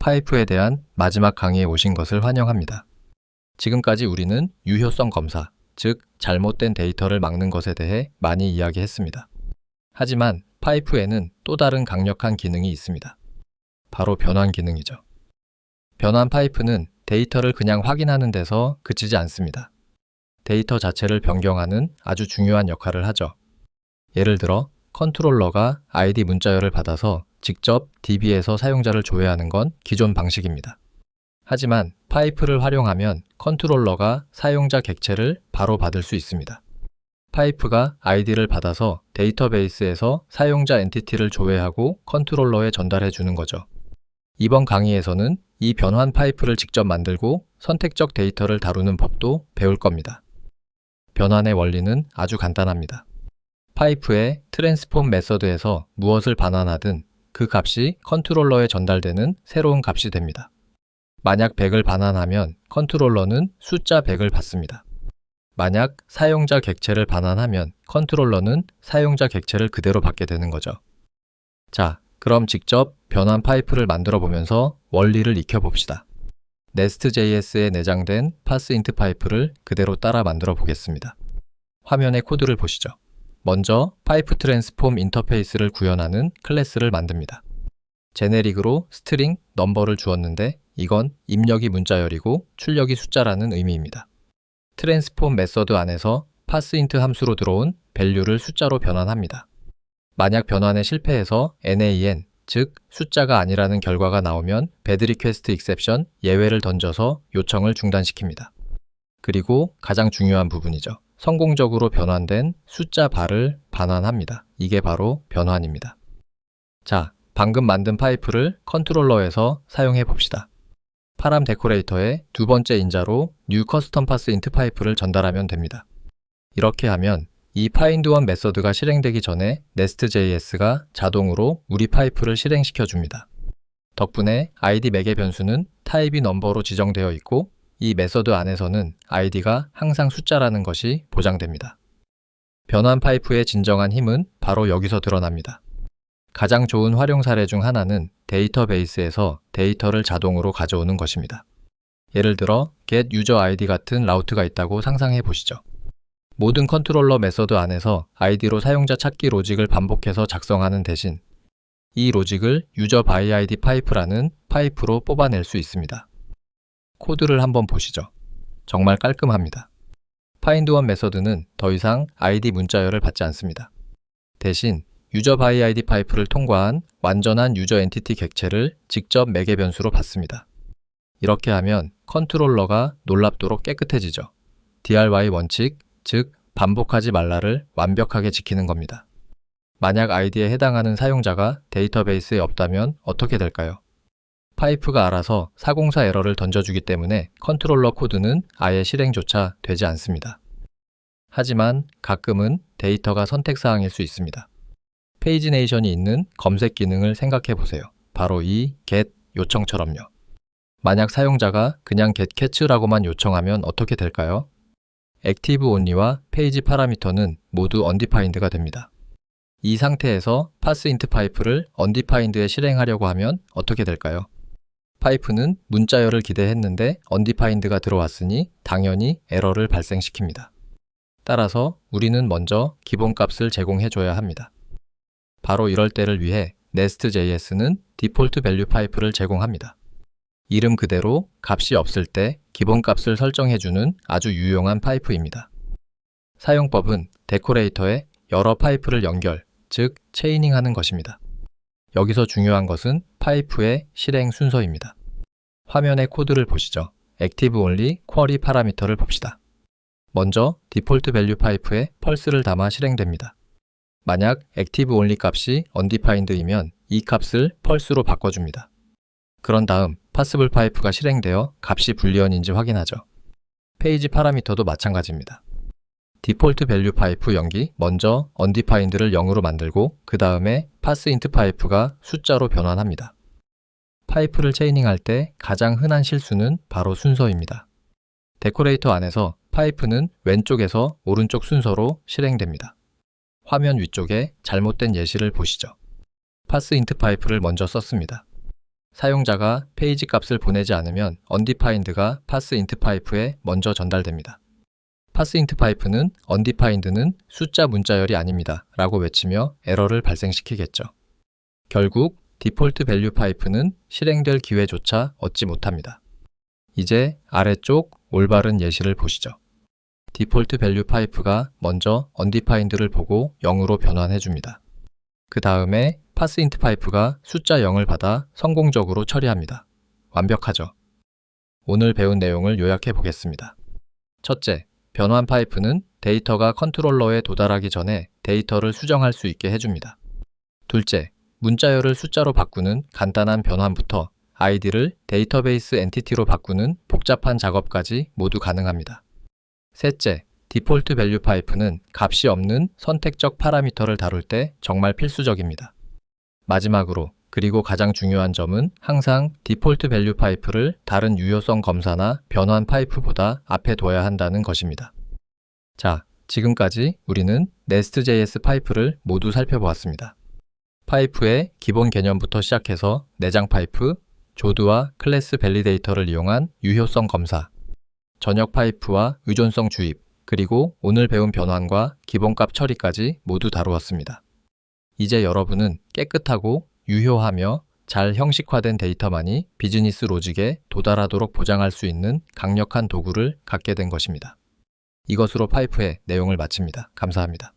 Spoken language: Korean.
파이프에 대한 마지막 강의에 오신 것을 환영합니다. 지금까지 우리는 유효성 검사, 즉 잘못된 데이터를 막는 것에 대해 많이 이야기했습니다. 하지만 파이프에는 또 다른 강력한 기능이 있습니다. 바로 변환 기능이죠. 변환 파이프는 데이터를 그냥 확인하는 데서 그치지 않습니다. 데이터 자체를 변경하는 아주 중요한 역할을 하죠. 예를 들어 컨트롤러가 ID 문자열을 받아서 직접 DB에서 사용자를 조회하는 건 기존 방식입니다. 하지만 파이프를 활용하면 컨트롤러가 사용자 객체를 바로 받을 수 있습니다. 파이프가 ID를 받아서 데이터베이스에서 사용자 엔티티를 조회하고 컨트롤러에 전달해 주는 거죠. 이번 강의에서는 이 변환 파이프를 직접 만들고 선택적 데이터를 다루는 법도 배울 겁니다. 변환의 원리는 아주 간단합니다. 파이프의 트랜스폼 메서드에서 무엇을 반환하든 그 값이 컨트롤러에 전달되는 새로운 값이 됩니다. 만약 100을 반환하면 컨트롤러는 숫자 100을 받습니다. 만약 사용자 객체를 반환하면 컨트롤러는 사용자 객체를 그대로 받게 되는 거죠. 자, 그럼 직접 변환 파이프를 만들어 보면서 원리를 익혀봅시다. Nest.js에 내장된 parseInt 파이프를 그대로 따라 만들어 보겠습니다. 화면에 코드를 보시죠. 먼저 파이프 트랜스폼 인터페이스를 구현하는 클래스를 만듭니다. 제네릭으로 스트링 넘버를 주었는데 이건 입력이 문자열이고 출력이 숫자라는 의미입니다. 트랜스폼 메서드 안에서 parseInt 함수로 들어온 밸류를 숫자로 변환합니다. 만약 변환에 실패해서 NaN, 즉 숫자가 아니라는 결과가 나오면 bad request exception 예외를 던져서 요청을 중단시킵니다. 그리고 가장 중요한 부분이죠. 성공적으로 변환된 숫자 발을 반환합니다. 이게 바로 변환입니다. 자, 방금 만든 파이프를 컨트롤러에서 사용해 봅시다. 파람 데코레이터의 두 번째 인자로 new custom parseInt 파이프를 전달하면 됩니다. 이렇게 하면 이 find1 메서드가 실행되기 전에 Nest.js가 자동으로 우리 파이프를 실행시켜 줍니다. 덕분에 id 매개 변수는 타입이 넘버로 지정되어 있고 이 메서드 안에서는 id가 항상 숫자라는 것이 보장됩니다. 변환 파이프의 진정한 힘은 바로 여기서 드러납니다. 가장 좋은 활용 사례 중 하나는 데이터베이스에서 데이터를 자동으로 가져오는 것입니다. 예를 들어 get user id 같은 라우트가 있다고 상상해 보시죠. 모든 컨트롤러 메서드 안에서 id로 사용자 찾기 로직을 반복해서 작성하는 대신 이 로직을 user by id 파이프라는 파이프로 뽑아낼 수 있습니다. 코드를 한번 보시죠. 정말 깔끔합니다. find1 메서드는 더 이상 id 문자열을 받지 않습니다. 대신 user by id 파이프를 통과한 완전한 유저 엔티티 객체를 직접 매개 변수로 받습니다. 이렇게 하면 컨트롤러가 놀랍도록 깨끗해지죠. DRY 원칙, 즉 반복하지 말라를 완벽하게 지키는 겁니다. 만약 id에 해당하는 사용자가 데이터베이스에 없다면 어떻게 될까요? 파이프가 알아서 404 에러를 던져주기 때문에 컨트롤러 코드는 아예 실행조차 되지 않습니다. 하지만 가끔은 데이터가 선택사항일 수 있습니다. 페이지네이션이 있는 검색 기능을 생각해 보세요. 바로 이 get 요청처럼요. 만약 사용자가 그냥 get catch라고만 요청하면 어떻게 될까요? active only와 페이지 파라미터는 모두 undefined가 됩니다. 이 상태에서 parseInt 파이프를 undefined에 실행하려고 하면 어떻게 될까요? 파이프는 문자열을 기대했는데 undefined가 들어왔으니 당연히 에러를 발생시킵니다. 따라서 우리는 먼저 기본값을 제공해줘야 합니다. 바로 이럴 때를 위해 Nest.js는 디폴트 밸류 파이프를 제공합니다. 이름 그대로 값이 없을 때 기본값을 설정해주는 아주 유용한 파이프입니다. 사용법은 데코레이터에 여러 파이프를 연결, 즉 체이닝하는 것입니다. 여기서 중요한 것은 파이프의 실행 순서입니다. 화면의 코드를 보시죠. active only 쿼리 파라미터를 봅시다. 먼저 디폴트 밸류 파이프에 펄스를 담아 실행됩니다. 만약 active only 값이 undefined이면 이 값을 펄스로 바꿔줍니다. 그런 다음 passable 파이프가 실행되어 값이 불리언인지 확인하죠. 페이지 파라미터도 마찬가지입니다. 디폴트 밸류 파이프 연기 먼저 undefined를 0으로 만들고 그 다음에 parseInt 파이프가 숫자로 변환합니다. 파이프를 체이닝할 때 가장 흔한 실수는 바로 순서입니다. 데코레이터 안에서 파이프는 왼쪽에서 오른쪽 순서로 실행됩니다. 화면 위쪽에 잘못된 예시를 보시죠. parseInt 파이프를 먼저 썼습니다. 사용자가 페이지 값을 보내지 않으면 undefined가 passInt 파이프에 먼저 전달됩니다. passInt 파이프는 undefined는 숫자 문자열이 아닙니다 라고 외치며 에러를 발생시키겠죠. 결국 디폴트 밸류 파이프는 실행될 기회조차 얻지 못합니다. 이제 아래쪽 올바른 예시를 보시죠. 디폴트 밸류 파이프가 먼저 undefined를 보고 0으로 변환해 줍니다. 그 다음에 passInt 파이프가 숫자 0을 받아 성공적으로 처리합니다. 완벽하죠? 오늘 배운 내용을 요약해 보겠습니다. 첫째, 변환 파이프는 데이터가 컨트롤러에 도달하기 전에 데이터를 수정할 수 있게 해줍니다. 둘째, 문자열을 숫자로 바꾸는 간단한 변환부터 아이디를 데이터베이스 엔티티로 바꾸는 복잡한 작업까지 모두 가능합니다. 셋째, 디폴트 밸류 파이프는 값이 없는 선택적 파라미터를 다룰 때 정말 필수적입니다. 마지막으로, 그리고 가장 중요한 점은 항상 디폴트 밸류 파이프를 다른 유효성 검사나 변환 파이프보다 앞에 둬야 한다는 것입니다. 자, 지금까지 우리는 Nest.js 파이프를 모두 살펴보았습니다. 파이프의 기본 개념부터 시작해서 내장 파이프, 조드와 클래스 밸리데이터를 이용한 유효성 검사, 전역 파이프와 의존성 주입, 그리고 오늘 배운 변환과 기본값 처리까지 모두 다루었습니다. 이제 여러분은 깨끗하고 유효하며 잘 형식화된 데이터만이 비즈니스 로직에 도달하도록 보장할 수 있는 강력한 도구를 갖게 된 것입니다. 이것으로 파이프의 내용을 마칩니다. 감사합니다.